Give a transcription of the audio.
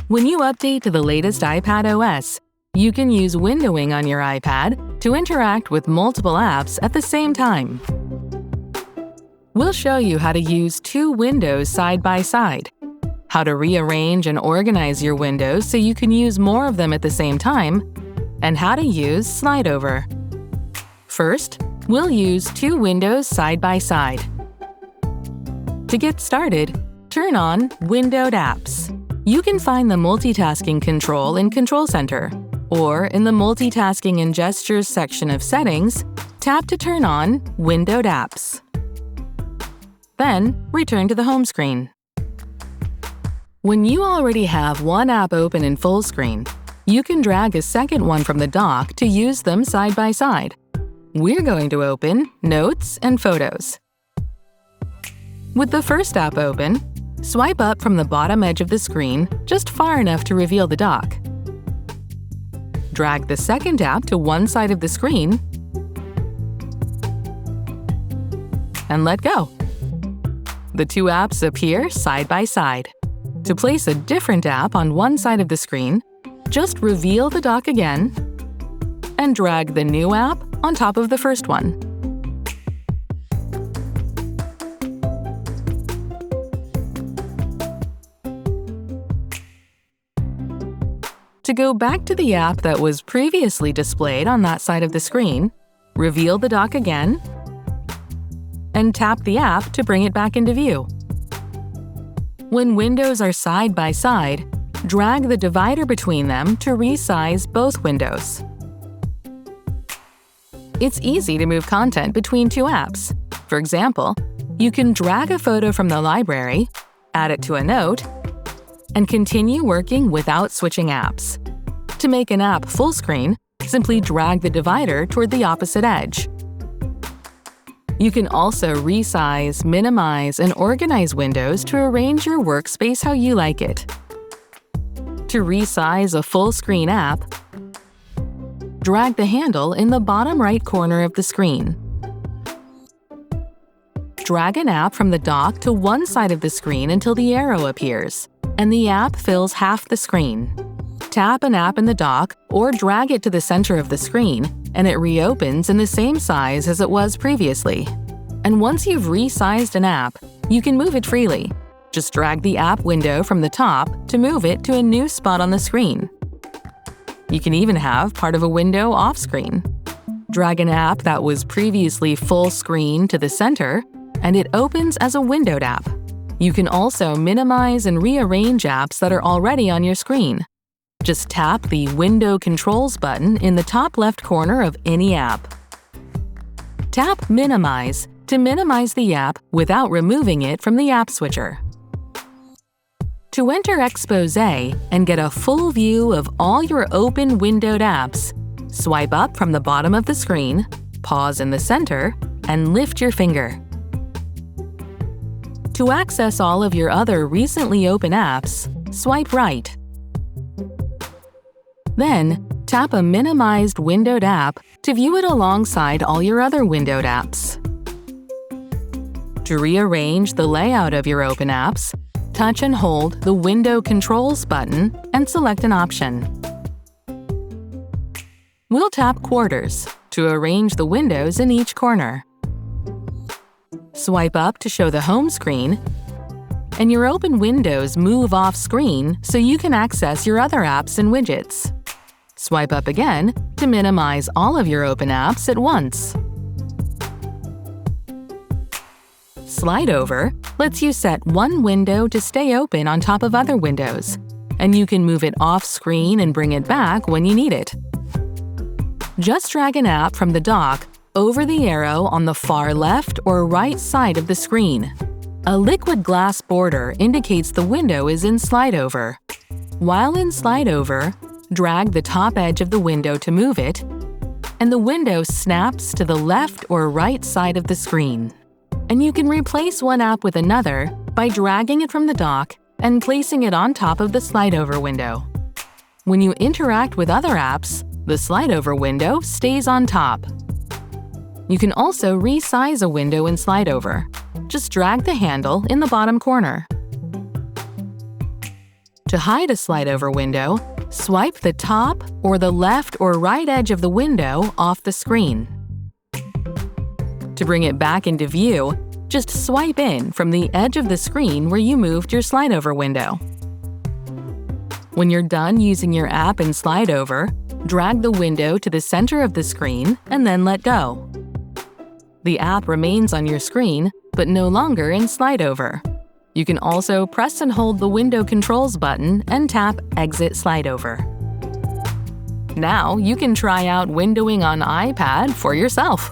When you update to the latest iPadOS, you can use windowing on your iPad to interact with multiple apps at the same time. We'll show you how to use two windows side by side, how to rearrange and organize your windows so you can use more of them at the same time, and how to use slide over. First, we'll use two windows side by side. To get started, turn on Windowed Apps. You can find the multitasking control in Control Center, or in the Multitasking and Gestures section of Settings, tap to turn on Windowed Apps. Then, return to the home screen. When you already have one app open in full screen, you can drag a second one from the dock to use them side by side. We're going to open Notes and Photos. With the first app open, swipe up from the bottom edge of the screen just far enough to reveal the dock. Drag the second app to one side of the screen and let go. The two apps appear side by side. To place a different app on one side of the screen, just reveal the dock again and drag the new app on top of the first one. To go back to the app that was previously displayed on that side of the screen, reveal the dock again and tap the app to bring it back into view. When windows are side by side, drag the divider between them to resize both windows. It's easy to move content between two apps. For example, you can drag a photo from the library, add it to a note, and continue working without switching apps. To make an app full screen, simply drag the divider toward the opposite edge. You can also resize, minimize, and organize windows to arrange your workspace how you like it. To resize a full-screen app, drag the handle in the bottom right corner of the screen. Drag an app from the dock to one side of the screen until the arrow appears, and the app fills half the screen. Tap an app in the dock or drag it to the center of the screen, and it reopens in the same size as it was previously. And once you've resized an app, you can move it freely. Just drag the app window from the top to move it to a new spot on the screen. You can even have part of a window off-screen. Drag an app that was previously full screen to the center, and it opens as a windowed app. You can also minimize and rearrange apps that are already on your screen. Just tap the Window Controls button in the top left corner of any app. Tap Minimize to minimize the app without removing it from the app switcher. To enter Expose and get a full view of all your open windowed apps, swipe up from the bottom of the screen, pause in the center, and lift your finger. To access all of your other recently open apps, swipe right. Then, tap a minimized windowed app to view it alongside all your other windowed apps. To rearrange the layout of your open apps, touch and hold the Window Controls button and select an option. We'll tap Quarters to arrange the windows in each corner. Swipe up to show the home screen, and your open windows move off-screen so you can access your other apps and widgets. Swipe up again to minimize all of your open apps at once. Slide over lets you set one window to stay open on top of other windows, and you can move it off-screen and bring it back when you need it. Just drag an app from the dock over the arrow on the far left or right side of the screen. A liquid glass border indicates the window is in slide over. While in slide over, drag the top edge of the window to move it, and the window snaps to the left or right side of the screen. And you can replace one app with another by dragging it from the dock and placing it on top of the slide over window. When you interact with other apps, the slide over window stays on top. You can also resize a window in slide over. Just drag the handle in the bottom corner. To hide a slide-over window, swipe the top or the left or right edge of the window off the screen. To bring it back into view, just swipe in from the edge of the screen where you moved your slide-over window. When you're done using your app in slide-over, drag the window to the center of the screen and then let go. The app remains on your screen, but no longer in slide-over. You can also press and hold the Window Controls button and tap Exit Slide-Over. Now you can try out windowing on iPad for yourself.